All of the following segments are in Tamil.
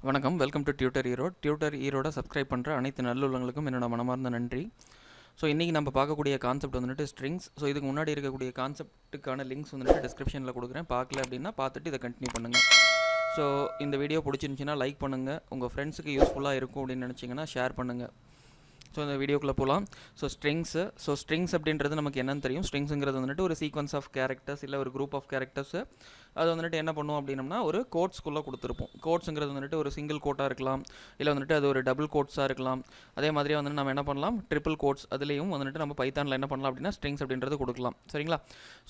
வணக்கம், welcome to tutor Erode. Tutor ஈரோட சப்ஸ்கிரைப் பண்ணுற அனைத்து நல்லுள்ளங்களுக்கும் என்னோட மனமார்ந்த நன்றி. ஸோ இன்றைக்கி நம்ம பார்க்கக்கூடிய கான்செப்ட் வந்துட்டு ஸ்ட்ரிங்ஸ். ஸோ இதுக்கு முன்னாடி இருக்கக்கூடிய கான்செப்ட்டுக்கான லிங்க்ஸ் வந்துட்டு டிஸ்கிரிப்ஷனில் கொடுக்குறேன். பார்க்கல அப்படின்னா பார்த்துட்டு இதை கண்டினியூ பண்ணுங்கள். ஸோ இந்த வீடியோ பிடிச்சிருந்துச்சின்னா லைக் பண்ணுங்கள். உங்கள் ஃப்ரெண்ட்ஸுக்கு யூஸ்ஃபுல்லாக இருக்கும் அப்படின்னு நினச்சிங்கன்னா ஷேர் பண்ணுங்கள். ஸோ இந்த வீடியோக்குள்ளே போகலாம். ஸோ ஸ்ட்ரிங்ஸ் அப்படின்றது நமக்கு என்னன்னு தெரியும். ஸ்ட்ரிங்ஸுங்கிறது வந்துட்டு ஒரு சீக்வன்ஸ் ஆஃப் கேரக்டர்ஸ் இல்லை ஒரு குரூப் ஆஃப் கேரக்டர்ஸு. அது வந்துட்டு என்ன பண்ணுவோம் அப்படின்னம்னா ஒரு கோட்ஸ்குள்ளே கொடுத்துருப்போம். கோட்ஸுங்கிறது வந்துட்டு ஒரு சிங்கிள் கோட்டாக இருக்கலாம், இல்லை வந்துட்டு அது ஒரு டபுள் கோட்ஸாக இருக்கலாம். அதே மாதிரி வந்துட்டு நம்ம என்ன பண்ணலாம், ட்ரிபிள் கோட்ஸ் அதுலேயும் வந்துட்டு நம்ம பைத்தானில் என்ன பண்ணலாம் அப்படின்னா ஸ்ட்ரிங்ஸ் அப்படின்றது கொடுக்கலாம். சரிங்களா?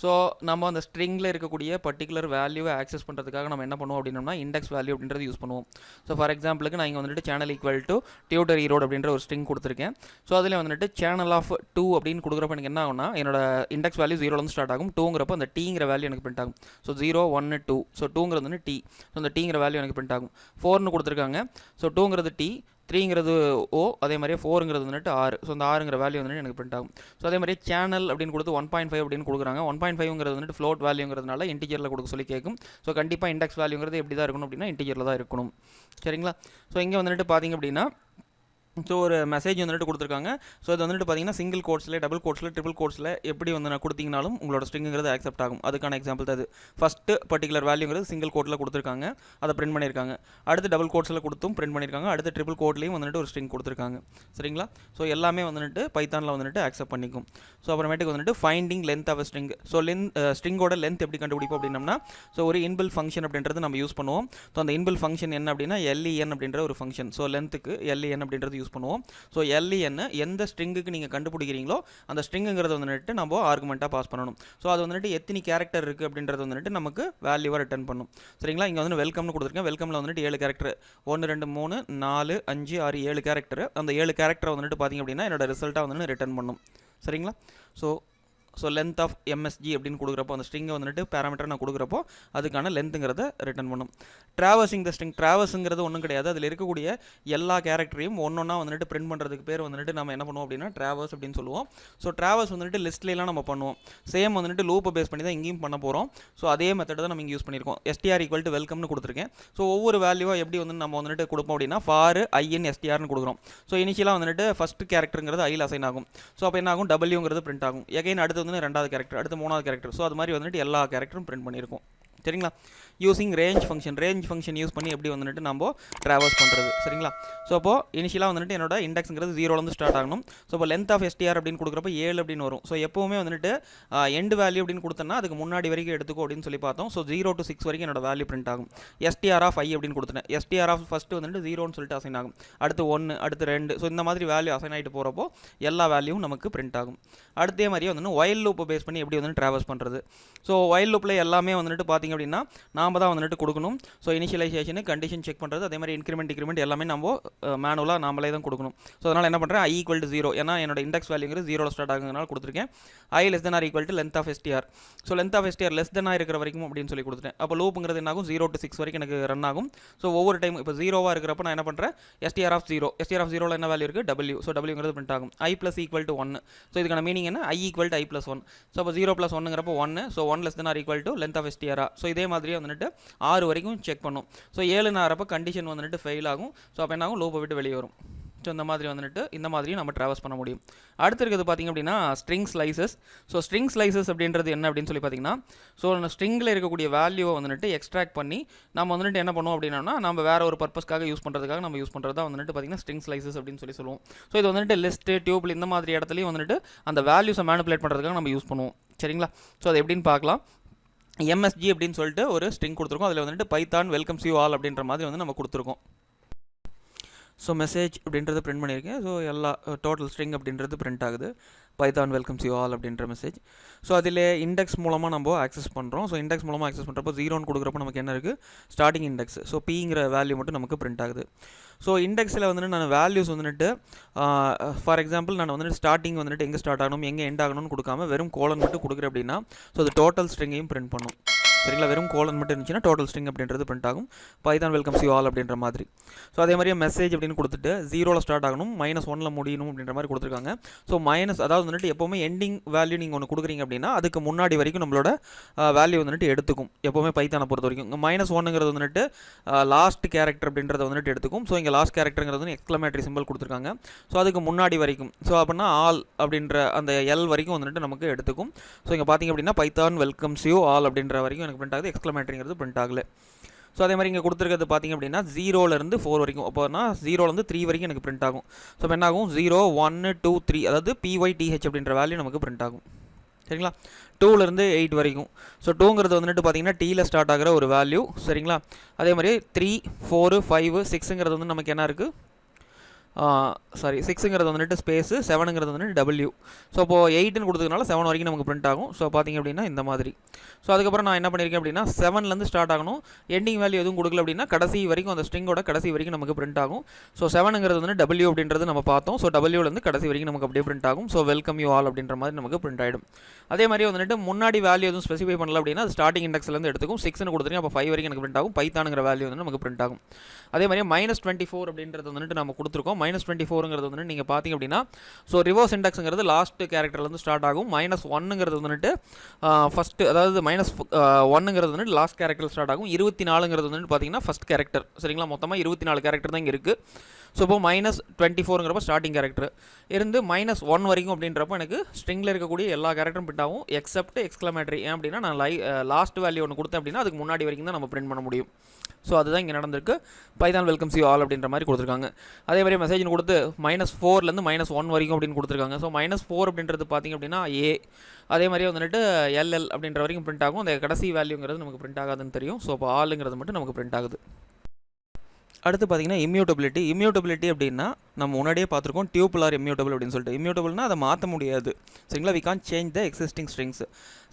ஸோ நம்ம அந்த ஸ்ட்ரிங்கில் இருக்கக்கூடிய பர்டிகுலர் வேல்யூவை ஆக்சஸ் பண்ணுறதுக்காக நம்ம என்ன பண்ணுவோம் அப்படின்னம்னா இண்டெக்ஸ் வேல்யூ அப்படின்றது யூஸ் பண்ணுவோம். ஸோ ஃபார் எக்ஸாம்பிளுக்கு நான் இங்கே வந்துட்டு channel equal to tutor Erode அப்படின்ற ஒரு ஸ்ட்ரிங் கொடுத்துருக்கேன். ஸோ அதில் வந்துட்டு சேனல் ஆஃப் 2 அப்படின்னு கொடுக்குறப்ப எனக்கு என்ன ஆகும்னா என்னோட இண்டெக்ஸ் வேல்யூ 0லேருந்து ஸ்டார்ட் ஆகும். 2ங்கிறப்ப அந்த டீங்கிற வேல்யூ எனக்கு பிரிண்ட் ஆகும். ஸோ 0 1 2. ஸோ 2ங்கிறது வந்து டி. ஸோ அந்த டீங்கிற வேல்யூ எனக்கு பிரிண்ட் ஆகும். 4னு கொடுத்துருக்காங்க. ஸோ 2ங்கிறது டி, 3ங்கிறது ஓ, அதே மாதிரியே 4ங்கிறது வந்துட்டு ஆர். ஸோ அந்த ஆறுங்கிற வேல்யூ வந்துட்டு எனக்கு பிரிண்ட் ஆகும். ஸோ அதே மாதிரி சேனல் அப்படின்னு கொடுத்து 1.5 அப்படின்னு கொடுக்குறாங்க. 1.5ங்கிறது வந்துட்டு ஃப்ளோட் வேல்யூங்கிறதுனால இன்டிஜரில் கொடுக்க சொல்லி கேட்கும். ஸோ கண்டிப்பாக இண்டெக்ஸ் வேல்யூங்கிறது எப்படி தான் இருக்கணும் அப்படின்னா இன்டிஜரில் தான் இருக்கணும். சரிங்களா? ஸோ இங்கே வந்துட்டு பார்த்தீங்க அப்படின்னா ஸோ ஒரு மெசேஜ் வந்துட்டு கொடுத்துருக்காங்க. ஸோ இது வந்துட்டு பார்த்தீங்கன்னா சிங்கிள் கோட்ஸில், டபுள் கோட்ஸில், ட்ரிபிள் கோட்ஸில் எப்படி வந்து நான் கொடுத்தீங்கனாலும் உங்களோட ஸ்ட்ரிங்கிறது ஆக்செப்ட் ஆகும். அதுக்கான எக்ஸாம்பிள் தான் அது. ஃபஸ்ட்டு பர்டிகுலர் வேல்யூங்கிறது சிங்கிள் கோட்டில் கொடுத்துருக்காங்க, அதை பிரிண்ட் பண்ணியிருக்காங்க. அடுத்து டபுள் கோட்ஸில் கொடுத்தும் பிரிண்ட் பண்ணியிருக்காங்க. அடுத்து ட்ரிபிள் கோட்லேயும் வந்துட்டு ஒரு ஸ்ட்ரிங் கொடுத்துருக்காங்க. சரிங்களா? ஸோ எல்லாமே வந்துட்டு பைத்தானில் வந்துட்டு ஆக்செப்ட் பண்ணிக்கும். ஸோ அப்புறமேட்டுக்கு வந்துட்டு finding length of string. So ஸ்ட்ரிங்கோட லென்த் எப்படி கண்டுபிடிப்போம் அப்படின்னம்னா ஸோ ஒரு இன்பில் ஃபங்க்ஷன் அப்படின்றது நம்ம யூஸ் பண்ணுவோம். ஸோ அந்த இன்பில் ஃபங்க்ஷன் என்ன அப்படின்னா LEN அப்படின்ற ஒரு ஃபங்க்ஷன். ஸோ லென்த்துக்கு LEN அப்படின்றது யூஸ் பண்ணுவோம். ஸோ LEN எந்த ஸ்ட்ரிங்குக்கு நீங்கள் கண்டுபிடிக்கிறீங்களோ அந்த ஸ்ட்ரிங்குங்கிறது வந்துட்டு நம்ம ஆர்குமெண்ட்டாக பாஸ் பண்ணணும். ஸோ அது வந்துட்டு எத்தனை கேரக்டர் இருக்குது அப்படின்றது வந்துட்டு நமக்கு வேல்யூவாக ரிட்டர்ன் பண்ணும். சரிங்களா? இங்கே வந்து வெல்கம்னு கொடுத்துருக்கேன். வெல்கமில் வந்துட்டு 7 கேரக்டர், 1 2 3 4 5 6 7 கேரக்டர். அந்த 7 கேரக்டரை வந்துட்டு பார்த்திங்க அப்படின்னா என்னோட ரிசல்ட்டாக வந்து ரிட்டர்ன் பண்ணும். சரிங்களா? ஸோ லென்த் ஆஃப் MSG அப்படின்னு கொடுக்குறப்போ அந்த ஸ்ட்ரிங்கை வந்துட்டு பேராமீட்டர் நான் கொடுக்குறப்போ அதுக்கான லென்த்துங்கிறத ரிட்டர்ன் பண்ணும். ட்ராவர்ஸிங் த ஸ்ட்ரிங். ட்ராவர்ஸுங்கிறது ஒன்றும் கிடையாது. அதில் இருக்கக்கூடிய எல்லா கேரக்டரையும் ஒன்றா வந்துட்டு பிரிண்ட் பண்ணுறதுக்கு பேர் வந்துட்டு நம்ம என்ன பண்ணுவோம் அப்படின்னா ட்ராவர்ஸ் அப்படின்னு சொல்லுவோம். ஸோ ட்ராவர்ஸ் வந்துட்டு லிஸ்ட்லாம் நம்ம பண்ணுவோம். சேம் வந்துட்டு லூப்பை பேஸ் பண்ணி தான் இங்கேயும் பண்ண போகிறோம். ஸோ அதே மெத்தட் தான் நம்ம இங்கே யூஸ் பண்ணியிருக்கோம். STR ஈக்குவல் டு வெல்கம்னு கொடுத்துருக்கேன். ஸோ ஒவ்வொரு வேல்யூவாக எப்படி வந்து நம்ம வந்துட்டு கொடுப்போம் அப்படின்னா ஃபார் IN STRனு கொடுக்குறோம். ஸோ இனிஷியலாக வந்துட்டு ஃபஸ்ட்டு கேரக்டருங்கிறது ஐயில் அசைன் ஆகும். ஸோ அப்போ என்ன ஆகும், Wங்கிறது பிரிண்ட் ஆகும். எகைன் அடுத்து வந்து 2வது கேரக்டர், அடுத்து 3வது கேரக்டர். ஸோ அது மாதிரி வந்துட்டு எல்லா கேரக்டரும் பிரிண்ட் பண்ணியிருக்கோம். சரிங்களா? யூஸிங் ரேஞ்ச் ஃபங்க்ஷன் யூஸ் பண்ணி எப்படி வந்துட்டு நம்ம ட்ராவர்ஸ் பண்ணுறது. சரிங்களா? ஸோ அப்போது இனிஷியலாக வந்துட்டு என்னோட இண்டெக்ஸுங்கிறது 0லேருந்து ஸ்டார்ட் ஆகணும். ஸோ இப்போ லென்த் ஆஃப் STR அப்படின்னு கொடுக்குறப்ப 7 அப்படின்னு வரும். ஸோ எப்போவுமே வந்துட்டு எண்ட் வேல்யூ அப்படின்னு கொடுத்தோன்னா அதுக்கு முன்னாடி வரைக்கும் எடுத்துக்கோ அப்படின்னு சொல்லி பார்த்தோம். ஸோ 0 to 6 வரைக்கும் என்னோட வேல்யூ பிரிண்ட் ஆகும். STR ஆஃப் I அப்படின்னு கொடுத்துட்டேன். STR ஆஃப் ஃபஸ்ட்டு வந்துட்டு 0ன்னு சொல்லிட்டு அசைன் ஆகும். அடுத்து 1, அடுத்து 2. ஸோ இந்த மாதிரி வேல்யூ அசைன் ஆகிட்டு போகிறப்போ எல்லா வேல்யூவும் நமக்கு பிரிண்ட் ஆகும். அடுத்தே மாதிரியே வந்து ஒயில் லூப்பை பேஸ் பண்ணி எப்படி வந்து ட்ராவர்ஸ் பண்ணுறது. ஸோ ஒயில் லூப்பில் எல்லாமே வந்துட்டு பார்த்திங்க அப்படின்னா நாம் தான் வந்துட்டு கொடுக்கணும். ஸோ இனிஷியலைசேஷனு, கண்டிஷன் செக் பண்ணுறது, அதே மாதிரி இன்க்ரிமெண்ட் டிக்ரிமெண்ட் எல்லாமே நம்ம மேனுவலாக நாமளே தான் கொடுக்கணும். ஸோ அதனால் என்ன பண்ணுறேன், I ஈக்குவல் டு 0. ஏன்னா என்னோட இண்டெக்ஸ் வேல்யூங்கிறது 0ல் ஸ்டார்ட் ஆகுதுனால கொடுத்துருக்கேன். I less than or equal to length of STR. So length of STR less than இருக்கிற வரைக்கும் அப்படின்னு சொல்லி கொடுத்துட்டேன். அப்போ லூப்புங்கிறது என்ன ஆகும், 0 to 6 வரைக்கும் எனக்கு ரன் ஆகும். ஸோ ஒவ்வொரு டைம் இப்போ 0வாக இருக்கிறப்ப நான் என்ன பண்ணுறேன், STR ஆஃப் 0ல் என்ன வேல்யூ இருக்குது, W. ஸோ Wங்கிறது பிரிண்ட் ஆகும். I + equal to 1. ஸோ இதுக்கான மீனிங் என்ன, I equal to I + 1. So அப்போ 0 + 1ங்கிறப்போ 1. So 1 less than or equal to length of STR. So இதே மாதிரியே வந்துட்டு 6 வரைக்கும் செக் பண்ணும். ஸோ 7 ஆகிறப்ப கண்டிஷன் வந்துட்டு ஃபெயில் ஆகும். ஸோ அப்போ என்ன ஆகும், லூப்பை விட்டு வெளியே வரும். ஸோ இந்த மாதிரி வந்துட்டு இந்த மாதிரியும் நம்ம ட்ராவர்ஸ் பண்ண முடியும். அடுத்து இருக்கிறது பார்த்திங்க அப்படின்னா string slices. So string slices அப்படின்றது என்ன அப்படின்னு சொல்லி பார்த்தீங்கன்னா ஸோ அந்த ஸ்ட்ரிங்கில் இருக்கக்கூடிய வேல்யூவை வந்துட்டு எக்ஸ்ட்ராக்ட் பண்ணி நம்ம வந்துட்டு என்ன பண்ணுவோம் அப்படின்னா நம்ம வேறு ஒரு பர்பஸ்க்காக யூஸ் பண்ணுறதுக்காக நம்ம யூஸ் பண்ணுறது தான் வந்துட்டு பார்த்திங்கன்னா ஸ்ட்ரிங் ஸ்லைசஸ் அப்படின்னு சொல்லி சொல்லுவோம். ஸோ இது வந்துட்டு லிஸ்ட்டு, டியூபிள் இந்த மாதிரி இடத்துலையும் வந்துட்டு அந்த வேல்யூஸை மேனிபுலேட் பண்ணுறதுக்காக நம்ம யூஸ் பண்ணுவோம். சரிங்களா? ஸோ அது எப்படின்னு பார்க்கலாம். MSG அப்படின்னு சொல்லிட்டு ஒரு ஸ்ட்ரிங் கொடுத்துருக்கோம். அதில் வந்துட்டு பைத்தான் வெல்கம்ஸ் யூ ஆல் அப்படின்ற மாதிரி வந்து நம்ம கொடுத்துருக்கோம். ஸோ மெசேஜ் அப்படின்றது பிரிண்ட் பண்ணியிருக்கேன். ஸோ எல்லா டோட்டல் ஸ்ட்ரிங் அப்படின்றது பிரிண்ட் ஆகுது. பைத்தான் வெல்கம்ஸ் யூ ஆல் அப்படின்ற மெசேஜ். ஸோ அதில் இண்டெக்ஸ் மூலமாக நம்ம ஆக்சஸ் பண்ணுறோம். ஸோ இண்டெக்ஸ் மூலமாக ஆக்சஸ் பண்ணுறப்போ 0ன்னு கொடுக்குறப்போ நமக்கு என்ன இருக்குது, ஸ்டார்டிங் இண்டெக்ஸ். ஸோ Pங்கிற வேல்யூ மட்டும் நமக்கு பிரிண்ட் ஆகுது. ஸோ இண்டெக்ஸில் வந்துட்டு நான் வேல்யூஸ் வந்துட்டு ஃபார் எக்ஸாம்பிள் நான் வந்துட்டு ஸ்டார்டிங் வந்துட்டு எங்கே ஸ்டார்ட் ஆகணும், எங்கே எண்ட் ஆகணும்னு கொடுக்காம வெறும் கோலன் மட்டும் கொடுக்குறேன் அப்படின்னா ஸோ அது டோட்டல் ஸ்ட்ரிங்கையும் பிரிண்ட் பண்ணும். சரிங்களா. வெறும் கோலன் மட்டும் இருந்துச்சுன்னா டோட்டல் ஸ்ட்ரிங் அப்படின்றது பிரிண்ட் ஆகும். பைதான் வெல்கம்ஸ் யூ ஆல் அப்படின்ற மாதிரி. ஸோ அதே மாதிரியே மெசேஜ் அப்படின்னு கொடுத்துட்டு 0ல் ஸ்டார்ட் ஆகணும், -1ல் முடியணும் அப்படின்ற மாதிரி கொடுத்துருக்காங்க. ஸோ மைனஸ் அதாவது வந்துட்டு எப்போவுமே எண்டிங் வேல்யூ நீங்கள் ஒன்று கொடுக்குறீங்க அப்படின்னா அதுக்கு முன்னாடி வரைக்கும் நம்மளோட வேல்யூ வந்துட்டு எடுத்துக்கும் எப்போவுமே பைத்தானை பொறுத்த வரைக்கும். இங்கே -1ங்கிறது வந்துட்டு லாஸ்ட் கேரக்டர் அப்படின்றத வந்துட்டு எடுத்துக்கும். ஸோ இங்கே லாஸ்ட் கேரக்டருங்கிறது வந்து எக்ஸ்க்ளமேட்டரி சிம்பிள் கொடுத்துருக்காங்க. ஸோ அதுக்கு முன்னாடி வரைக்கும் ஸோ அப்படின்னா ஆல் அப்படின்ற அந்த எல் வரைக்கும் வந்துட்டு நமக்கு எடுத்துக்கும். ஸோ இங்கே பார்த்தீங்க அப்படின்னா பைத்தான் வெல்கம்ஸ் யூ ஆல் அப்படின்ற வரைக்கும் எனக்கு பிரிண்ட் ஆகுது, எக்ஸ்க்ளமேட்டரிங்கிறது பிரிண்ட் ஆகல. ஸோ அதே மாதிரி இங்கே கொடுத்துருக்கிறது பார்த்திங்க அப்படின்னா 0லேருந்து 4 வரைக்கும், அப்போனா 0லேருந்து 3 வரைக்கும் எனக்கு பிரிண்ட் ஆகும். ஸோ இப்போ என்ன ஆகும் 0 1 2 3 அதாவது PYTH அப்படின்ற வேல்யூ நமக்கு பிரிண்ட் ஆகும். சரிங்களா. 2லேருந்து 8 வரைக்கும். ஸோ 2ங்கிறது வந்துட்டு பார்த்தீங்கன்னா டீயில் ஸ்டார்ட் ஆகிற ஒரு வேல்யூ. சரிங்களா. அதே மாதிரி 3 4 5 6ங்கிறது வந்து நமக்கு என்ன இருக்குது, 6ங்கிறது வந்துட்டு ஸ்பேஸு, 7ங்கிறது வந்துட்டு W. ஸோ அப்போது 8ன்னு கொடுத்ததுனால 7 வரைக்கும் நமக்கு பிரிண்ட் ஆகும். ஸோ பார்த்திங்க அப்படின்னா இந்த மாதிரி. ஸோ அதுக்கப்புறம் நான் என்ன பண்ணியிருக்கேன் அப்படின்னா 7லேருந்து ஸ்டார்ட் ஆகணும், எண்டிங் வேல்யூ எதுவும் கொடுக்கல அப்படின்னா கடைசி வரைக்கும் அந்த ஸ்ட்ரிங்கோட கடைசி வரைக்கும் நமக்கு பிரிண்ட் ஆகும். ஸோ 7ங்கிறது வந்து W அப்படின்றது நம்ம பார்த்தோம். ஸோ Wலேருந்து கடைசி வரைக்கும் நமக்கு அப்படியே பிரிண்ட் ஆகும். ஸோ வெல்கம் யூ ஆல் அப்படின்ற மாதிரி நமக்கு பிரிண்ட் ஆகிடும். அதே மாதிரி வந்துட்டு முன்னாடி வேல்யூ எதுவும் ஸ்பெசிஃபை பண்ணல அப்படின்னா அது ஸ்டார்டிங் இண்டெக்ஸ்லேருந்து எடுத்துக்கும். 6ன்னு கொடுத்துருங்க, அப்போ 5 வரைக்கும் எனக்கு பிரிண்ட் ஆகும். பைத்தானுங்கிற வேல்யூ வந்து நமக்கு பிரிண்ட் ஆகும். அதே மாதிரி -24 அப்படின்றது வந்துட்டு நம்ம கொடுத்துருக்கோம். -24ங்கிறது வந்துட்டு நீங்கள் பார்த்தீங்க அப்படின்னா ஸோ ரிவர்ஸ் இண்டெக்ஸுங்கிறது லாஸ்ட் கேரக்டர்லேருந்து ஸ்டார்ட் ஆகும். -1ங்கிறது வந்துட்டு ஃபஸ்ட்டு அதாவது -1ங்கிறது வந்துட்டு லாஸ்ட் கேரக்டர் ஸ்டார்ட் ஆகும். 24ங்கிறது வந்துட்டு பார்த்தீங்கன்னா ஃபஸ்ட் கேரக்டர். சரிங்களா. மொத்தமாக 24 கேரக்டர் தான் இங்கே இருக்குது. ஸோ இப்போ -24ங்கிறப்ப ஸ்டார்டிங் கேரக்டர் இருந்து -1 வரைக்கும் அப்படின்றப்போ எனக்கு ஸ்ட்ரிங்கில் இருக்கக்கூடிய எல்லா கேரக்டரும் பிரிண்ட் ஆகும் எக்ஸப்ட் எக்ஸ்க்ளமேட்டரி. ஏன் அப்படின்னா நான் லாஸ்ட் வேல்யூ ஒன்று கொடுத்தேன் அப்படின்னா அதுக்கு முன்னாடி வரைக்கும் தான் நம்ம பிரிண்ட் பண்ண முடியும். ஸோ அதுதான் இங்கே நடந்திருக்கு. பைதான் வெல்கம்ஸ் யூ ஆல் அப்படின்ற மாதிரி கொடுத்துருக்காங்க. அதே மாதிரி மெசேஜ் கொடுத்து -4லேருந்து -1 வரைக்கும் அப்படின்னு கொடுத்துருக்காங்க. ஸோ -4 அப்படின்றது பார்த்திங்க அப்படின்னா A. அதே மாதிரி வந்துட்டு LL அப்படின்ற வரைக்கும் பிரிண்ட் ஆகும். அந்த கடைசி வேல்யூங்கிறது நமக்கு பிரிண்ட் ஆகாதுன்னு தெரியும். ஸோ அப்போ ஆளுங்கிறது மட்டும் நமக்கு பிரிண்ட் ஆகுது. அடுத்து பார்த்தீங்கன்னா இம்யூட்டபிலிட்டி அப்படின்னா நம்ம முன்னாடியே பார்த்துருக்கோம் டியூபிள் ஆர் இம்யூட்டபிள் அப்படின்னு சொல்லிட்டு. இம்யூட்டபிள்னா அதை மாற்ற முடியாது. சரிங்களா. We can change the existing strings.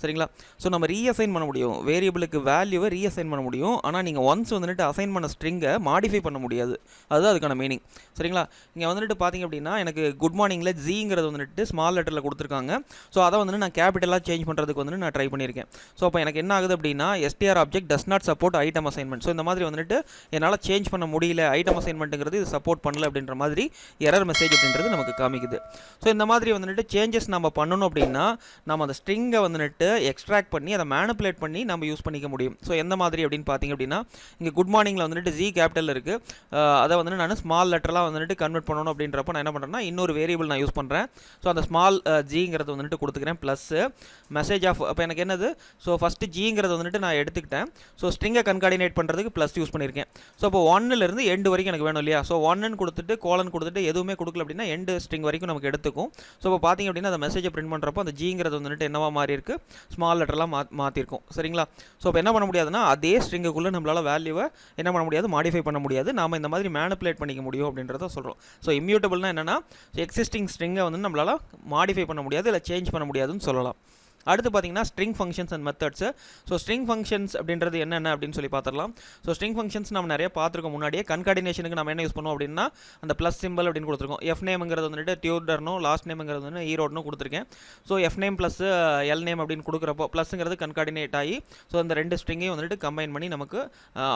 சரிங்களா. ஸோ நம்ம ரீஅசைன் பண்ண முடியும், வேரியபிளுக்கு வேல்யூவை ரீஅசைன் பண்ண முடியும். ஆனால் நீங்கள் ஒன்ஸ் வந்துட்டு அசைன் பண்ண ஸ்ட்ரிங்கை மாடிஃபை பண்ண முடியாது. அதுதான் அதுக்கான மீனிங். சரிங்களா. இங்கே வந்துட்டு பார்த்தீங்க அப்படின்னா எனக்கு குட் மார்னிங்கில் ஜிங்கிறது வந்துட்டு ஸ்மால் லெட்டரில் கொடுத்துருக்காங்க. ஸோ அதை வந்துட்டு நான் கேபிட்டலாக சேஞ்ச் பண்ணுறதுக்கு வந்துட்டு நான் ட்ரை பண்ணியிருக்கேன். ஸோ அப்போ எனக்கு என்ன ஆகுது அப்படின்னா STR object does not support item assignment. So இந்த மாதிரி வந்துட்டு என்னால் சேஞ்ச் பண்ண முடியல, ஐட்டம் அசைன்மெண்ட்டுங்கிறது இது சப்போர்ட் பண்ணல அப்படின்ற மாதிரி எரர் மெசேஜ் அப்படின்றது நமக்கு காமிக்குது. ஸோ இந்த மாதிரி வந்துட்டு சேஞ்சஸ் நம்ம பண்ணணும் அப்படின்னா நம்ம அந்த ஸ்ட்ரிங்கை வந்துட்டு எக்ஸ்ட்ராக்ட் பண்ணி அதை மேனிப்புலேட் பண்ணி நம்ம யூஸ் பண்ணிக்க முடியும். ஸோ எந்த மாதிரி அப்படின்னு பார்த்தீங்க அப்படின்னா இங்கே குட் மார்னிங்கில் வந்துட்டு ஜி கேபிட்டல் இருக்குது, அதை வந்துட்டு நான் ஸ்மால் லெட்டரெலாம் வந்துட்டு கன்வெர்ட் பண்ணணும் அப்படின்றப்ப நான் என்ன பண்ணுறேன்னா இன்னொரு வேரியபிள் நான் யூஸ் பண்ணுறேன். ஸோ அந்த ஸ்மால் ஜிங்கிறது வந்துட்டு கொடுத்துக்கிறேன் ப்ளஸ்ஸு மெசேஜ் ஆஃப். அப்போ எனக்கு என்னது, ஸோ ஃபஸ்ட்டு ஜிங்கிறது வந்துட்டு நான் எடுத்துக்கிட்டேன். ஸோ ஸ்ட்ரிங்கை கன்கார்டினேட் பண்ணுறதுக்கு ப்ளஸ் யூஸ் பண்ணியிருக்கேன். ஸோ அப்போ 1லேருந்து எண்டு வரைக்கும் எனக்கு வேணும் இல்லையா. ஸோ 1ன்னு கொடுத்துட்டு கோலன் கொடுத்துட்டு எதுவுமே கொடுக்கல அப்படின்னா எண்டு ஸ்ட்ரிங் வரைக்கும் நமக்கு எடுத்துக்கும். ஸோ இப்போ பார்த்தீங்க அப்படின்னா அந்த மெசேஜை பிரிண்ட் பண்ணுறப்போ அந்த ஜிங்கிறது வந்துட்டு என்னவா மாறி இருக்குது, ஸ்மால் லெட்டர்லாம் மாற்றிருக்கும். சரிங்களா. ஸோ இப்போ என்ன பண்ண முடியாதுன்னா அதே ஸ்ட்ரிங்குக்குள்ளே நம்மளால் வேல்யூவை என்ன பண்ண முடியாது, மாடிஃபை பண்ண முடியாது. நாம் இந்த மாதிரி மேனிப்புலேட் பண்ணிக்க முடியும் அப்படின்றத சொல்கிறோம். ஸோ இம்யூட்டபிள்னா என்னென்னா எக்ஸிஸ்டிங் ஸ்ட்ரிங்கை வந்து நம்மளால் மாடிஃபை பண்ண முடியாது, இல்லை சேஞ்ச் பண்ண முடியாதுன்னு சொல்லலாம். அடுத்து பார்த்தீங்கன்னா string functions and methods. So string functions அப்படின்றது என்னென்ன அப்படின்னு சொல்லி பார்த்துடலாம். ஸோ ஸ்ட்ரிங் ஃபங்க்ஷன்ஸ் நம்ம நிறைய பார்த்துருக்கோம் முன்னாடியே. கன்கார்டினேஷனுக்கு நம்ம என்ன யூஸ் பண்ணுவோம் அப்படின்னா அந்த ப்ளஸ் சிம்பிள் அப்படின்னு கொடுத்துருக்கோம். எஃப் நேம்ங்கிறது வந்துட்டு டியூடர்னோ லாஸ்ட் நேம்ங்கிறது வந்து ஈரோடுனோ கொடுத்துருக்கேன். So F name plus L name அப்படின்னு கொடுக்குறப்போ ப்ளஸ்ங்கிறது கன்கார்டினேட் ஆகி ஸோ அந்த ரெண்டு ஸ்ட்ரிங்கையும் வந்துட்டு கம்பைன் பண்ணி நமக்கு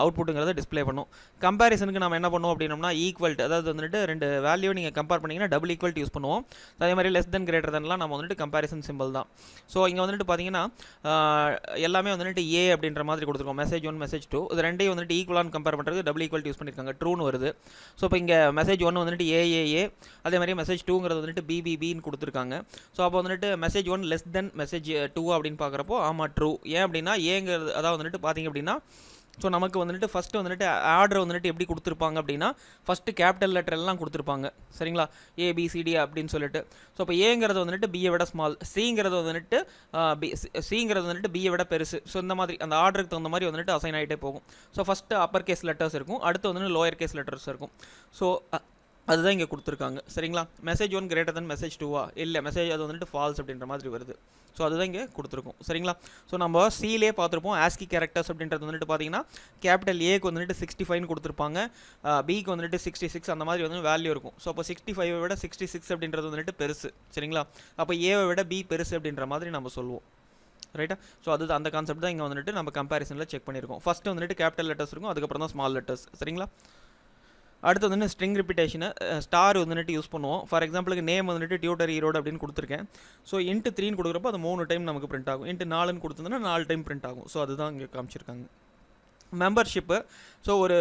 அவுட்புட்டுங்கிறத டிஸ்பிளே பண்ணும். கம்பேரிசனுக்கு நம்ம என்ன பண்ணுவோம் அப்படின்னோம்னா ஈக்குவல்ட், அதாவது வந்துட்டு ரெண்டு வேல்யூ நீங்கள் கம்பேர் பண்ணிங்கன்னா டபுள் ஈக்குவல்ட் யூஸ் பண்ணுவோம். அதே மாதிரி லெஸ் தென் கிரேட்டர் தென்லாம் நம்ம வந்துட்டு கம்பேரிசன் சிம்பிள் தான். ஸோ இங்கே வந்துட்டு பார்த்தீங்கன்னா எல்லாமே வந்துட்டு ஏ அப்படின்ற மாதிரி கொடுத்துருக்கோம். மெசேஜ் 1 மெசேஜ் 2 இது ரெண்டையும் வந்துட்டு ஈக்குவலான கம்பேர் பண்ணுறது டபுள் ஈக்குவல் யூஸ் பண்ணியிருக்காங்க, ட்ரூன்னு வருது. ஸோ இப்போ இங்கே மெசேஜ் 1 வந்துட்டு ஏஏஏ, அதே மாதிரி மெசேஜ் 2ங்கிறது வந்துட்டு பிபிபின்னு கொடுத்துருக்காங்க. ஸோ அப்போ வந்துட்டு மெசேஜ் 1 லெஸ் தென் மெசேஜ் 2 அப்படின்னு பார்க்குறப்போ ஆமாம் ட்ரூ. ஏன் அப்படின்னா ஏங்கிறது அதாவது வந்துட்டு பார்த்தீங்க அப்படின்னா ஸோ நமக்கு வந்துட்டு ஃபஸ்ட்டு வந்துட்டு ஆர்டர் வந்துட்டு எப்படி கொடுத்துருப்பாங்க அப்படின்னா ஃபஸ்ட்டு கேபிட்டல் லெட்டர் எல்லாம் கொடுத்துருப்பாங்க. சரிங்களா. ஏபிசிடி அப்படின்னு சொல்லிட்டு. ஸோ இப்போ ஏங்கிறது வந்துட்டு பியை விட ஸ்மால், சிங்கிறது வந்துட்டு பியை விட பெருசு. ஸோ இந்த மாதிரி அந்த ஆர்டருக்கு தகுந்த மாதிரி வந்துட்டு அசைன் ஆகிட்டே போகும். So first upper case letters இருக்கும், அடுத்து வந்துட்டு லோயர் கேஸ் லெட்டர்ஸ் இருக்கும். ஸோ அதுதான் இங்கே கொடுத்துருக்காங்க. சரிங்களா. மெசேஜ் 1 கிரேட்டர் தென் மெசேஜ் 2 இல்லை மெசேஜ் அது வந்துட்டு ஃபால்ஸ் அப்படின்ற மாதிரி வருது. ஸோ அதுதான் இங்கே கொடுத்துருக்கோம். சரிங்களா. ஸோ நம்ம சிலே பார்த்துருப்போம் ஆஸ்கி கேரக்டர்ஸ் அப்படின்றது வந்துட்டு பார்த்தீங்கன்னா கேபிட்டல் ஏக்கு வந்துட்டு 65 கொடுத்துருப்பாங்க, பிக்கு வந்துட்டு 66 அந்த மாதிரி வந்து வேல்யூ இருக்கும். ஸோ அப்போ 65 விட 66 அப்படின்றது வந்துட்டு பெருசு. சரிங்களா. அப்போ ஏவை விட பி பெருசு அப்படின்ற மாதிரி நம்ம சொல்லுவோம். ரைட்டா. ஸோ அது அந்த கான்செப்ட் தான் இங்கே வந்துட்டு நம்ம கம்பேரிசனில் செக் பண்ணியிருக்கோம். ஃபஸ்ட்டு வந்துட்டு கேபிட்டல் லெட்டர்ஸ் இருக்கும், அதுக்கப்புறம் தான் ஸ்மால் லெட்டர்ஸ். சரிங்களா. அடுத்து வந்து ஸ்ட்ரிங் ரிப்பீட்டேஷனு ஸ்டார் வந்துட்டு யூஸ் பண்ணுவோம். ஃபார் எக்ஸாம்பிளுக்கு நேம் வந்துட்டு டியூட்டர் ஈரோடு அப்படின்னு கொடுத்துருக்கேன். ஸோ இன்ட்டு 3 கொடுக்குறப்போ அது 3 டைம் நமக்கு பிரிண்ட் ஆகும். இன்ட்டு 4 கொடுத்துருந்தோன்னா 4 டைம் பிரிண்ட் ஆகும். ஸோ அதுதான் இங்கே காமிச்சிருக்காங்க. மெம்பர்ஷிப்பு, ஸோ ஒரு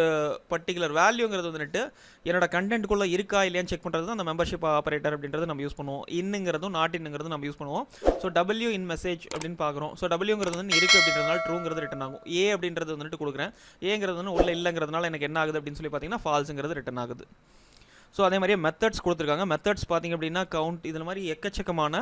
பர்டிகுலர் வேல்யூங்கிறது வந்துட்டு என்னோட கண்டென்ட்டுக்குள்ளே இருக்கா இல்லையான்னு செக் பண்ணுறது தான் அந்த மெம்பர்ஷிப் ஆப்பரேட்டர் அப்படின்றது நம்ம யூஸ் பண்ணுவோம். இன்னுங்கிறதும் நாட் இன்னுங்கிறதும் நம்ம யூஸ் பண்ணுவோம். ஸோ டபிள்யூ இன் மெசேஜ் அப்படின்னு பார்க்குறோம். ஸோ டபிள்யூங்கிறது வந்து இருக்குது அப்படின்றதுனால ட்ரூங்கிறது ரிட்டன் ஆகும். ஏ அப்படின்றது வந்துட்டு கொடுக்குறேன், ஏங்கிறது வந்து உள்ள இல்லைங்கிறதுனால எனக்கு என்ன ஆகுது அப்படின்னு சொல்லி பார்த்தீங்கன்னா ஃபால்ஸுங்கிறது ரிட்டன் ஆகுது. ஸோ அதே மாதிரியே மெத்தட்ஸ் கொடுத்துருக்காங்க. மெத்தட்ஸ் பார்த்திங்க அப்படின்னா கவுண்ட், இதில் மாதிரி எக்கச்சக்கமான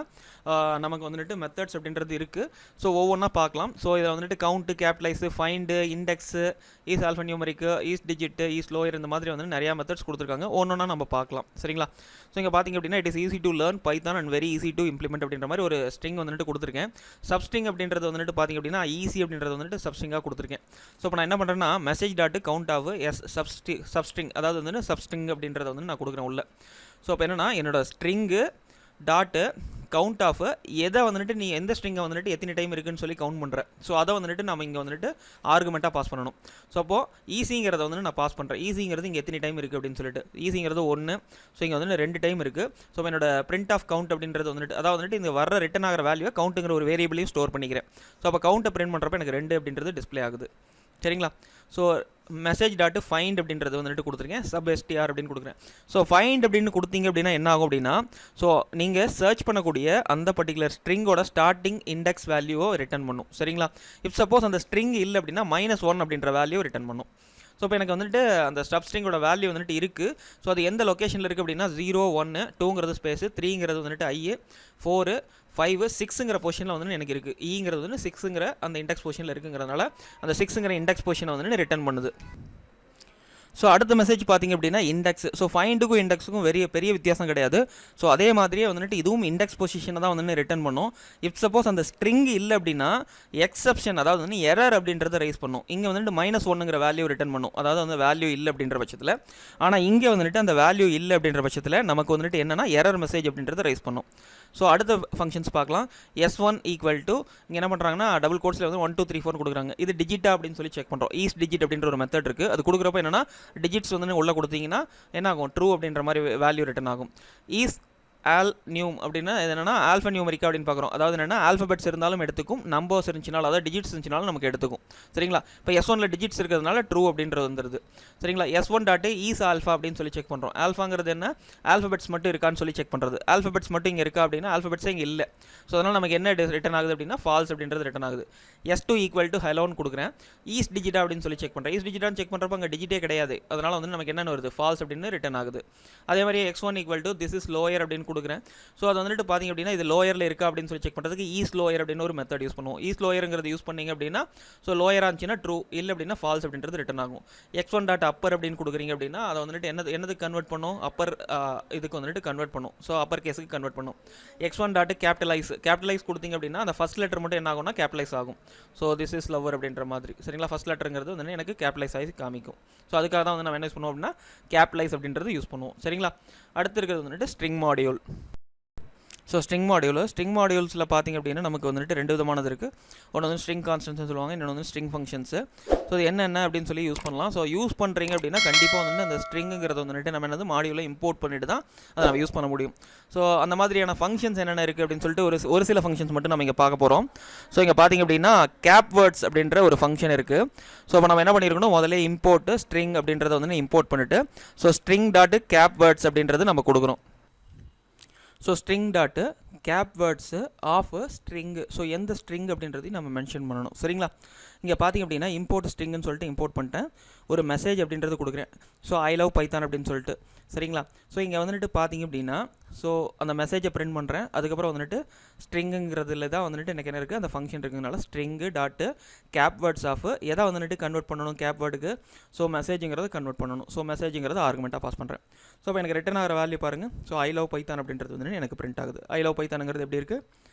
நமக்கு வந்துட்டு மெத்தட்ஸ் அப்படின்றது இருக்குது. ஸோ ஒவ்வொன்றா பார்க்கலாம். ஸோ இதில் வந்துட்டு count, capitalize, find, index, is alpha numeric, is digit, is lower, இந்த மாதிரி வந்து நிறையா மெத்தட்ஸ் கொடுத்துருக்காங்க. ஒன்றா நம்ம பார்க்கலாம். சரிங்களா. ஸோ இங்கே பார்த்திங்க அப்படின்னா it is easy to learn Python and very easy to implement அப்படின்ற மாதிரி ஒரு ஸ்ட்ரிங் வந்துட்டு கொடுத்துருக்கேன். சப்ஸ்ட்ரிங் அப்படின்றது வந்துட்டு பார்த்திங்க அப்படின்னா ஈஸி அப்படின்றது வந்துட்டு சப்ஸ்ட்ரிங்காக கொடுத்துருக்கேன். ஸோ இப்போ நான் என்ன பண்ணுறேன்னா message dot count of substring, அதாவது வந்து சப்ஸ்ட்ரிங் அப்படின்றத வந்து நான் கொடுக்குறேன் உள்ள. ஸோ இப்போ என்னென்னா என்னோட ஸ்ட்ரிங்கு டாட்டு கவுண்ட் ஆஃப் எதை வந்துட்டு நீ எந்த ஸ்ட்ரிங்கை வந்துட்டு எத்தனை டைம் இருக்குன்னு சொல்லி கவுண்ட் பண்ணுறேன். ஸோ அதை வந்துட்டு நம்ம இங்கே வந்துட்டு ஆர்குமெண்ட்டாக பாஸ் பண்ணணும். ஸோ அப்போது ஈஸிங்கிறத வந்து நான் பாஸ் பண்ணுறேன். ஈஸிங்கிறது இங்கே எத்தனை டைம் இருக்குது அப்படின்னு சொல்லிட்டு, ஈஸிங்கிறது 1. ஸோ இங்கே வந்துட்டு 2 டைம் இருக்குது. ஸோ என்னோட பிரிண்ட் ஆஃப் கவுண்ட் அப்படின்றது வந்துட்டு, அதாவது வந்துட்டு இங்கே வர ரிட்டன் ஆகிற வேல்யூவை கவுண்ட்டுங்கிற ஒரு வேரியபிளையும் ஸ்டோர் பண்ணிக்கிறேன். ஸோ அப்போ கவுண்ட்டை பிரிண்ட் பண்ணுறப்ப எனக்கு 2 அப்படின்றது டிஸ்பிளே ஆகுது. சரிங்களா. ஸோ மெசேஜ் டாட்டு ஃபைண்ட் அப்படின்றது வந்துட்டு கொடுத்துருக்கேன், சப் எஸ்டிஆர் அப்படின்னு கொடுக்குறேன். ஸோ ஃபைண்ட் அப்படின்னு கொடுத்தீங்க அப்படின்னா என்ன ஆகும் அப்படின்னா, ஸோ நீங்கள் சர்ச் பண்ணக்கூடிய அந்த பர்டிகுலர் ஸ்ட்ரிங்கோட ஸ்டார்டிங் இண்டெக்ஸ் வேல்யூவை ரிட்டன் பண்ணும். சரிங்களா. இப் சப்போஸ் அந்த ஸ்ட்ரிங் இல்லை அப்படின்னா -1 அப்படின்ற வேல்யூ ரிட்டன் பண்ணும். ஸோ இப்போ எனக்கு வந்துட்டு அந்த சப்ஸ்ட்ரிங்கோட வேல்யூ வந்துட்டு இருக்குது. ஸோ அது எந்த லொக்கேஷனில் இருக்குது அப்படின்னா 0, 1, 2ங்கிறது ஸ்பேஸு, 3ங்கிறது வந்துட்டு ஐ, 4, 5, 6ங்கிற பொசிஷனில் வந்து எனக்கு இருக்குது. ஈங்கிறது வந்து 6ங்கிற அந்த இண்டெக்ஸ் பொசிஷனில் இருக்குங்கிறதுனால அந்த 6ங்கிற இண்டெக்ஸ் பொசிஷனை வந்து ரிட்டன் பண்ணுது. ஸோ அடுத்த மெசேஜ் பார்த்திங்க அப்படின்னா இண்டெக்ஸ். ஸோ ஃபைண்டுக்கும் இண்டெக்ஸுக்கும் பெரிய வித்தியாசம் கிடையாது. ஸோ அதே மாதிரியே வந்துட்டு இதுவும் இண்டெக்ஸ் பொசிஷனை தான் வந்து ரிட்டன் பண்ணும். இப் சப்போஸ் அந்த ஸ்ட்ரிங் இல்லை அப்படின்னா எக்ஸப்ஷன், அதாவது வந்து எரர் அப்படின்றத ரைஸ் பண்ணும். இங்கே வந்துட்டு -1ங்கிற வேல்யூ ரிட்டன் பண்ணும், அதாவது வந்து வேல்யூ இல்லை அப்படின்ற பட்சத்தில். ஆனால் இங்கே வந்துட்டு அந்த வேல்யூ இல்லை அப்படின்ற பட்சத்தில் நமக்கு வந்துட்டு என்னென்னா எரர் மெசேஜ் அப்படின்றத ரைஸ் பண்ணும். ஸோ அடுத்த ஃபங்க்ஷன்ஸ் பார்க்கலாம். S1 ஈக்குவல் டு இங்கே என்ன பண்ணுறாங்கன்னா டபுள் கோட்ஸில் வந்து 1 2 3 4 கொடுக்குறாங்க. இது டிஜிட்டா அப்படின்னு சொல்லி செக் பண்ணுறோம். ஈஸ் டிஜிட் அப்படின்ற ஒரு மெத்தட் இருக்குது. அது கொடுக்குறப்ப என்னென்னா டிஜிட்ஸ் வந்து உள்ளே கொடுத்தீங்கன்னா என்ன ஆகும், ட்ரூ அப்படின்ற மாதிரி வேல்யூ ரிட்டன் ஆகும். ஈஸ் ஆல் நியூம் அப்படின்னா இது என்னன்னா ஆல்ஃபா நியூமரிக்கா அப்படின்னு பார்க்குறோம். அதாவது என்னென்னா ஆல்ஃபபெட்ஸ் இருந்தாலும் எடுத்துக்கும், நம்பர்ஸ் இருந்துச்சுனாலும் அதாவது டிஜிட்ஸ் இருந்துச்சுனாலும் நமக்கு எடுத்துக்கும். சரிங்களா. இப்போ S1ல டிஜிட்ஸ் இருக்கிறதுனால ட்ரூ அப்படின்றது வந்துடுது. சரிங்களா. S1 டாட் ஈஸ் ஆல்ஃபா அப்படின்னு சொல்லி செக் பண்ணுறோம். ஆல்ஃபாங்கிறது என்ன, ஆல்ஃபபெட்ஸ் மட்டும் இருக்கான்னு சொல்லி செக் பண்ணுறது. ஆல்ஃபபெட்ஸ் மட்டும் இங்கே இருக்கா அப்படின்னா ஆல்ஃபபெட்ஸே இங்கே இல்லை. ஸோ அதனால் நமக்கு என்ன ரிட்டன் ஆகுது அப்படின்னா ஃபால்ஸ் அப்படின்றது ரிட்டன் ஆகுது. S2 ஈக்குவல் டு ஹலோன்னு கொடுக்குறேன். ஈஸ் டிஜிட்டா அப்படின்னு சொல்லி செக் பண்ணுறேன். ஈஸ் டிஜிட்டான்னு செக் பண்ணுறப்ப அங்கே டிஜிட்டே கிடையாது. அதனால் வந்து நமக்கு என்னென்ன வருது, ஃபால்ஸ் அப்படின்னு ரிட்டன் ஆகுது. அதே மாதிரி X1 equal to this is lower அப்படின்னு கொடுக்குறேன். ஸோ அது வந்துட்டு பார்த்திங்க அப்படின்னா இது லோயரில் இருக்கா அப்படின்னு சொல்லி செக் பண்ணுறதுக்கு ஈஸ் லோயர் அப்படின்னு ஒரு மெத்தட் யூஸ் பண்ணுவோம். ஈஸ் லோயருங்கிறது யூஸ் பண்ணிங்க அப்படின்னா ஸோ லோயராக இருந்துச்சுன்னா ட்ரூ, இல்லை அப்படின்னா ஃபால்ஸ் அப்படின்றது ரிட்டன் ஆகும். X1 டாட் அப்பர் அப்படின்னு கொடுக்குறீங்க அப்படின்னா அதை வந்துட்டு என்னது கன்வெர்ட் பண்ணும், அப்பர் இதுக்கு வந்துட்டு கன்வெர்ட் பண்ணும். ஸோ அப்பர் கேஸுக்கு கன்வெர்ட் பண்ணும். X1 டாட் கேபிட்டலைஸ் கொடுத்தீங்க அப்படின்னா அந்த ஃபஸ்ட் லெட்டர் மட்டும் என்ன ஆகும்னா கேபிட்டலைஸ் ஆகும். ஸோ திஸ் இஸ் லவர் அப்படின்ற மாதிரி. சரிங்களா. ஃபஸ்ட் லெட்டருங்கிறது வந்து எனக்கு கேபிட்டலைஸ் ஆகி காமிக்கும். ஸோ அதுக்காக தான் வந்து நம்ம என்ன யூஸ் பண்ணுவோம் அப்படின்னா கேபிட்டலைஸ் அப்படின்றது யூஸ் பண்ணுவோம். சரிங்களா. அடுத்து இருக்கிறது வந்துட்டு ஸ்ட்ரிங் மாடியூல். ஸோ ஸ்ட்ரிங் மாடியூல்ஸில் பார்த்திங்க அப்படின்னா நமக்கு வந்துட்டு 2 விதமானது இருக்குது. ஒன்று வந்து ஸ்ட்ரிங் கான்ஸ்டன்ட்ஸ் சொல்லுவாங்க, இன்னொன்று வந்து ஸ்ட்ரிங் ஃபங்க்ஷன்ஸு. ஸோ அது என்ன அப்படின்னு சொல்லி யூஸ் பண்ணலாம். ஸோ யூஸ் பண்ணுறீங்க அப்படின்னா கண்டிப்பாக வந்து அந்த ஸ்ட்ரிங்குங்கிறத வந்துட்டு நம்ம என்னது மாடியூலை இம்போர்ட் பண்ணிட்டு தான் அதை நம்ம யூஸ் பண்ண முடியும். ஸோ அந்த மாதிரியான ஃபங்க்ஷன்ஸ் என்னென்ன இருக்குது அப்படின்னு சொல்லிட்டு ஒரு சில ஃபங்க்ஷன்ஸ் மட்டும் நம்ம இங்கே பார்க்க போகிறோம். ஸோ இங்கே பார்த்திங்க அப்படின்னா கேப் வேர்ட்ஸ் அப்படின்ற ஒரு ஃபங்க்ஷன் இருக்குது. ஸோ இப்போ நம்ம என்ன பண்ணியிருக்கணும், முதல்ல இம்போர்ட்டு ஸ்ட்ரிங் அப்படின்றத வந்து இம்போர்ட் பண்ணிவிட்டு so string dot cap words அப்படின்றது நம்ம கொடுக்குறோம். So string dot cap words of string. So எந்த ஸ்ட்ரிங் அப்படின்றதையும் நம்ம மென்ஷன் பண்ணணும். சரிங்களா. இங்கே பார்த்திங்க அப்படின்னா இம்போர்ட் ஸ்ட்ரிங்குன்னு சொல்லிட்டு இம்போர்ட் பண்ணிட்டேன். ஒரு மெசேஜ் அப்படின்றது கொடுக்குறேன். ஸோ ஐ லவ் பைத்தான் அப்படின்னு சொல்லிட்டு. சரிங்களா. ஸோ இங்கே வந்துட்டு பார்த்திங்க அப்படின்னா ஸோ அந்த மெசேஜை பிரிண்ட் பண்ணுறேன். அதுக்கப்புறம் வந்துட்டு ஸ்ட்ரிங்குங்கிறதுல தான் வந்துட்டு எனக்கு என்ன இருக்குது, அந்த ஃபங்க்ஷன் இருக்குதுனால string dot cap words of எதை வந்துட்டு கன்வெர்ட் பண்ணணும் கேப் வேர்டுக்கு. ஸோ மெசேஜுங்கிறத கன்வெர்ட் பண்ணணும். ஸோ மெசேஜுங்கிறது ஆர்குமெண்ட்டாக பாஸ் பண்ணுறேன். ஸோ இப்போ எனக்கு ரிட்டன் ஆகிற வேல்யூ பாருங்கள். ஸோ ஐ லவ் பைத்தான் அப்படின்றது வந்துட்டு எனக்கு பிரிண்ட் ஆகுது. ஐ லவ் பைத்தானுங்கிறது எப்படி இருக்குது,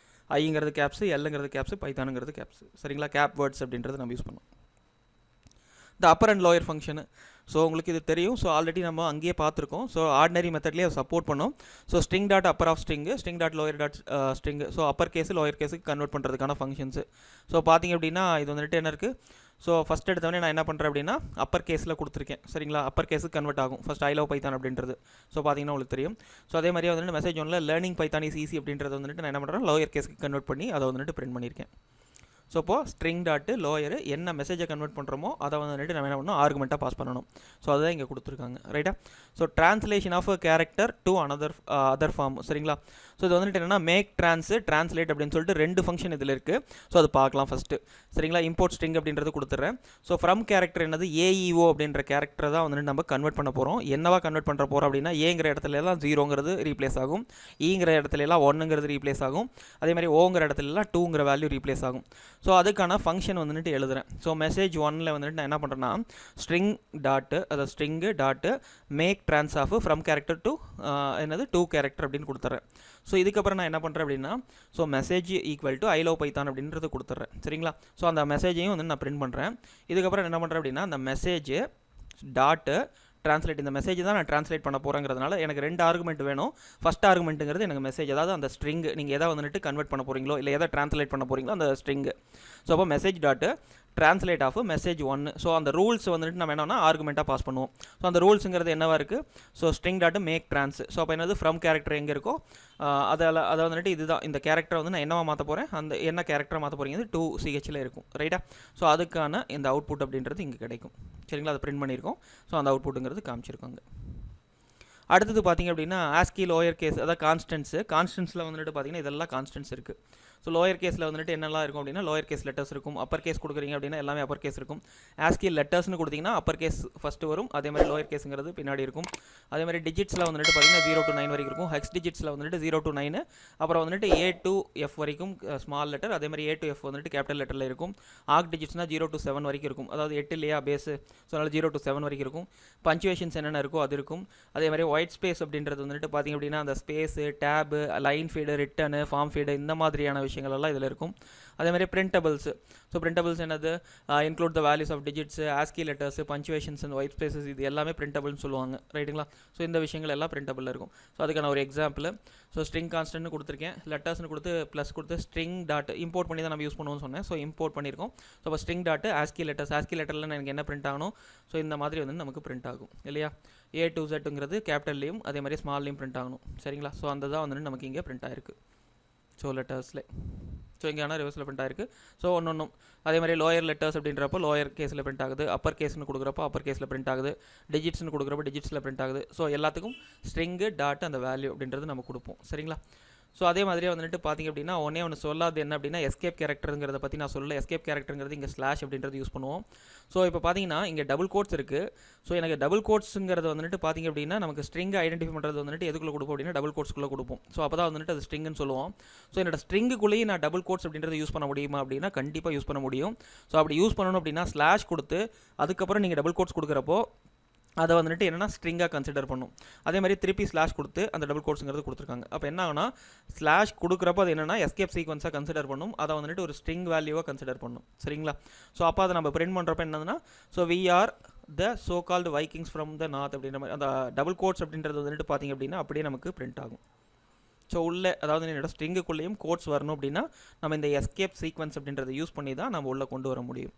ஐங்கிறது கேப்ஸு, எல்லுங்கிறது கேப்ஸு, பைத்தானுங்கிறது கேப்ஸு. சரிங்களா. கேப் வேர்ட்ஸ் அப்படின்றது நம்ம யூஸ் பண்ணோம். இந்த upper and lower function. So உங்களுக்கு இது தெரியும். ஸோ ஆல்ரெடி நம்ம அங்கேயே பார்த்துருக்கோம். ஸோ ஆர்டினரி மெத்தட்லேயே சப்போர்ட் பண்ணோம். So string dot upper of string, string dot lower dot string, so upper case lower கேஸுக்கு கன்வெர்ட் பண்ணுறதுக்கான ஃபங்க்ஷன்ஸு. ஸோ பார்த்திங்க அப்படின்னா இது வந்துட்டு என்ன இருக்குது, ஸோ ஃபஸ்ட் எடுத்தவொடனே நான் என்ன பண்ணுறேன் அப்படின்னா அப்பர் கேஸில் கொடுத்துருக்கேன். சரிங்களா, அப்பர் கேஸுக்கு கன்வெர்ட் ஆகும் ஃபஸ்ட் ஐ லவ் பைத்தான் அப்படின்றது. ஸோ பார்த்தீங்கன்னா உங்களுக்கு தெரியும். ஸோ அதே மாதிரியே வந்துட்டு மெசேஜ் ஒன்றில் லேர்னிங் பைத்தான் இஸ் ஈஸி அப்படின்றது வந்துட்டு நான் என்ன பண்ணுறேன், லோயர் கேஸுக்கு கன்வெர்ட் பண்ணி அதை வந்துட்டு பிரிண்ட் பண்ணியிருக்கேன். ஸோ இப்போது ஸ்ட்ரிங் டாட்டு லோயர் என்ன மெசேஜை கன்வெர்ட் பண்ணுறோமோ அதை வந்துட்டு நம்ம என்ன பண்ணணும், ஆர்குமெண்ட்டாக பாஸ் பண்ணணும். ஸோ அதுதான் இங்கே கொடுத்துருக்காங்க. ரைட்டா. So translation of a character to other form. சரிங்களா. ஸோ இது வந்துட்டு என்னென்னா மேக் ட்ரான்ஸ்லேட் அப்படின்னு சொல்லிட்டு 2 ஃபங்க்ஷன் இதில் இருக்குது. ஸோ அது பார்க்கலாம் ஃபஸ்ட்டு. சரிங்களா, இம்போர்ட் ஸ்ட்ரிங் அப்படின்றது கொடுத்துட்றேன். ஸோ ஃப்ரம் கேரக்டர் என்னது ஏஇஓ அப்படின்ற கேரக்டரை தான் வந்துட்டு நம்ம கன்வெர்ட் பண்ண போகிறோம். என்னவா கன்வெர்ட் பண்ணுற போகிறோம் அப்படின்னா ஏங்கிற இடத்துல எல்லாம் 0ங்கிறது ரீப்ளேஸ் ஆகும், ஈங்கிற இடத்துல எல்லாம் 1ங்கிறது ரீப்ளேஸ் ஆகும், அதே மாதிரி ஓங்கிற இடத்துல எல்லாம் 2ங்கிற வேல்யூ ரீப்ளேஸ் ஆகும். ஸோ அதுக்கான ஃபங்க்ஷன் வந்துட்டு எழுதுகிறேன். ஸோ மெசேஜ் 1ல் வந்துட்டு நான் என்ன பண்ணுறேன்னா ஸ்ட்ரிங் டாட்டு அதாவது string dot make trans of from character to என்னது டூ கேரக்டர் அப்படின்னு கொடுத்துட்றேன். ஸோ இதுக்கப்புறம் நான் என்ன பண்ணுறேன் அப்படின்னா so message equal to I love Python அப்படின்றது கொடுத்துட்றேன். சரிங்களா. ஸோ அந்த மெசேஜையும் வந்து நான் பிரிண்ட் பண்ணுறேன். இதுக்கப்புறம் என்ன பண்ணுறேன் அப்படின்னா அந்த மெசேஜ் டாட்டு ட்ரான்ஸ்லேட், இந்த மெசேஜ் தான் நான் ட்ரான்ஸ்லேட் பண்ண போகிறேங்கிறதுனால எனக்கு 2 ஆர்குமெண்ட் வேணும். ஃபஸ்ட் ஆர்குமெண்ட்டுங்கிறது எனக்கு மெசேஜ், அதாவது அந்த ஸ்ட்ரிங் நீங்கள் எதை வந்துட்டு கன்வெர்ட் பண்ண போகிறீங்களோ இல்லை எதை ட்ரான்ஸ்லேட் பண்ண போகிறீங்களோ அந்த ஸ்ட்ரிங்கு. ஸோ அப்போ message dot translate of message 1. So அந்த ரூல்ஸ் வந்துட்டு நம்ம என்னன்னா ஆர்குமெண்ட்டாக பாஸ் பண்ணுவோம். ஸோ அந்த ரூல்ஸுங்கிறது என்னவா இருக்குது, so string dot make trans. So அப்போ என்னது ஃப்ரம் கேரக்டர் எங்கே இருக்கோ அதை வந்துட்டு இதுதான் இந்த கேரக்டரை வந்து நான் என்னவா மாற்ற போகிறேன், அந்த என்ன கேரக்டரை மாற்ற போகிறீங்க 2CHல இருக்கும். ரைட்டா. ஸோ அதுக்கான இந்த அவுட்புட் அப்படின்றது இங்கே கிடைக்கும். சரிங்களா, அதை பிரிண்ட் பண்ணியிருக்கோம். ஸோ அந்த அவுட்புட்டுங்கிறது காமிச்சிருக்காங்க. அடுத்தது பார்த்திங்க அப்படின்னா ஆஸ்கி லோயர் கேஸ், அதாவது கான்ஸ்டன்ஸில் வந்துட்டு பார்த்திங்கன்னா இதெல்லாம் கான்ஸ்டன்ஸ் இருக்குது. ஸோ லோயர் கேஸில் வந்துட்டு என்னெல்லாம் இருக்கும் அப்படின்னா லோயர் கேஸ் லெட்டர்ஸ் இருக்கும். அப்பர் கேஸ் கொடுக்குறீங்க அப்படின்னா எல்லாமே அப்பர் கேஸ் இருக்கும். ஆஸ்கி லெட்டர்ஸ்னு கொடுத்தீங்கன்னா அப்பர் கேஸ் ஃபஸ்ட்டு வரும், அதே மாதிரி லோயர் கேஸுங்கிறது பின்னாடி இருக்கும். அதே மாதிரி டிஜிட்ஸில் வந்துட்டு பார்த்திங்கன்னா 0 to 9 வரைக்கும் இருக்கும். ஹெக்ஸ் டிஜிட்ஸில் வந்துட்டு 0 to 9, அப்புறம் வந்துட்டு A to F வரைக்கும் ஸ்மால் லெட்டர், அதே மாதிரி A to F வந்துட்டு கேபிட்டல் லெட்டரில் இருக்கும். ஆர்க் டிஜிட்ஸ்னால் 0 to 7 வரைக்கும் இருக்கும், அதாவது 8 இல்லையா பேஸு, ஸோ அதனால் 0 to 7 வரைக்கும் இருக்கும். பஞ்சுவேஷன்ஸ் என்னென்ன இருக்கோ அது இருக்கும். அதே மாதிரி ஒயிட் ஸ்பேஸ் அப்படின்றது வந்துட்டு பார்த்திங்க அப்படின்னா அந்த space, tab, line feed, return, form feed இந்த மாதிரியான விஷயங்கள் எல்லாம் இதில் இருக்கும். அதே மாதிரி பிரிண்டபிள்ஸ். ஸோ பிரிண்டபிள்ஸ் என்னது, include the values of digits, ASCII letters, punctuations and white spaces, இது எல்லாமே பிரிண்டபிள்னு சொல்லுவாங்க. ரைட்டுங்களா. ஸோ இந்த விஷயங்கள் எல்லாம் பிரிண்டபிளில் இருக்கும். ஸோ அதுக்கான ஒரு எக்ஸாம்பிள், ஸோ ஸ்ட்ரிங் கான்ஸ்டன்ட்னு கொடுத்துருக்கேன், லெட்டர்ஸ்னு கொடுத்து ப்ளஸ் கொடுத்து ஸ்ட்ரிங் டாட் இம்போர்ட் பண்ணி தான் நம்ம யூஸ் பண்ணுவோம்னு சொன்னேன். ஸோ இம்போர்ட் பண்ணியிருக்கோம். ஸோ இப்போ ஸ்ட்ரிங் டாட் ஆஸ்கி லெட்டரில் எனக்கு என்ன பிரிண்ட் ஆகணும், ஸோ இந்த மாதிரி வந்து நமக்கு பிரிண்ட் ஆகும் இல்லையா. A to Zங்கிறது கேபிட்டல்லையும் அதே மாதிரி ஸ்மால்லையும் பிரிண்ட் ஆகணும். சரிங்களா. ஸோ அந்த தான் வந்துட்டு நமக்கு இங்கே பிரிண்ட் ஆகிருக்கு. ஸோ லெட்டர்ஸில் ஸோ இங்கே ஆனால் ரிவர்ஸில் பிரிண்ட் ஆகிருக்கு. ஸோ ஒன்றும் அதே மாதிரி லோயர் லெட்டர்ஸ் அப்படின்றப்போ லோயர் கேஸில் பிரிண்ட் ஆகுது, அப்பர் கேஸ்னு கொடுக்குறப்போ அப்பர் கேஸில் பிரிண்ட் ஆகுது, டிஜிட்ஸ்னு கொடுக்குறப்போ டிஜிட்ஸில் பிரிண்ட் ஆகுது. ஸோ எல்லாத்துக்கும் ஸ்ட்ரிங்கு டாட் அந்த வேல்யூ அப்படின்றது நம்ம கொடுப்போம். சரிங்களா. ஸோ அதே மாதிரியே வந்துட்டு பார்த்திங்க அப்படின்னா ஒன்று சொல்லாது என்ன அப்படின்னா எஸ்கேப் கேரக்டருங்கிறத பற்றி நான் சொல்லலை. எஸ்கேப் கேரக்டருங்கிறது இங்கே ஸ்லாஷ் அப்படின்றது யூஸ் பண்ணுவோம். ஸோ இப்போ பார்த்தீங்கன்னா இங்கே டபுள் கோட்ஸ் இருக்குது. ஸோ எனக்கு டபுள் கோட்ஸுங்கிறது வந்துட்டு பார்த்திங்க அப்படின்னா நமக்கு ஸ்ட்ரிங்கை ஐடென்டிஃபை பண்ணுறது வந்துட்டு எதுக்குள்ளே கொடுப்போம் அப்படின்னா டபுள் கோட்ஸ்க்குள்ளே கொடுப்போம். ஸோ அப்போ தான் வந்துட்டு அது ஸ்ட்ரிங்குன்னு சொல்லுவோம். ஸோ என்னோட ஸ்ட்ரிங்குக்குள்ளேயே நான் டபுள் கோட்ஸ் அப்படின்றது யூஸ் பண்ண முடியுமா அப்படின்னா கண்டிப்பாக யூஸ் பண்ண முடியும். ஸோ அப்படி யூஸ் பண்ணணும் அப்படின்னா ஸ்லாஷ் கொடுத்து அதுக்கப்புறம் நீங்கள் டபுள் கோட்ஸ் கொடுக்குறப்போ அதை வந்துட்டு என்னென்னா ஸ்ட்ரிங்காக கன்சிடர் பண்ணும். அதே மாதிரி திருப்பி ஸ்லாஷ் கொடுத்து அந்த டபுள் கோட்ஸுங்கிறது கொடுத்துருக்காங்க. அப்போ என்ன ஆகுனா ஸ்லாஷ் கொடுக்குறப்போ அது என்னென்னா எஸ்கேப் சீக்வன்ஸாக கன்சிடர் பண்ணும், அதை வந்துட்டு ஒரு ஸ்ட்ரிங் வேல்யூவாக கன்சிடர் பண்ணும். சரிங்களா. ஸோ அப்போ அதை நம்ம பிரிண்ட் பண்ணுறப்ப என்னதுன்னா so we are the so called Vikings from the north அப்படின்ற மாதிரி அந்த டபுள் கோட்ஸ் அப்படின்றது வந்துட்டு பார்த்திங்க அப்படின்னா அப்படியே நமக்கு பிரிண்ட் ஆகும். ஸோ உள்ளே அதாவது என்னோட ஸ்ட்ரிங்குக்குள்ளேயும் கோட்ஸ் வரணும் அப்படின்னா நம்ம இந்த எஸ்கேப் சீக்வன்ஸ் அப்படின்றத யூஸ் பண்ணி தான் நம்ம உள்ளே கொண்டு வர முடியும்.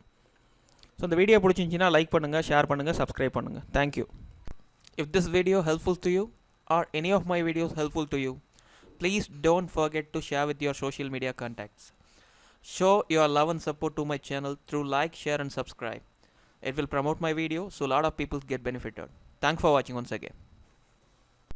ஸோ இந்த வீடியோ பிடிச்சிருந்துச்சின்னா லைக் பண்ணுங்கள், ஷேர் பண்ணுங்கள், சப்ஸ்கிரைப் பண்ணுங்கள். Thank you. If this video helpful to you or any of my videos helpful to you, please don't forget to share with your social media contacts. Show your love and support to my channel through like, share and subscribe. It will promote my video so a lot of people get benefited. Thanks for watching once again.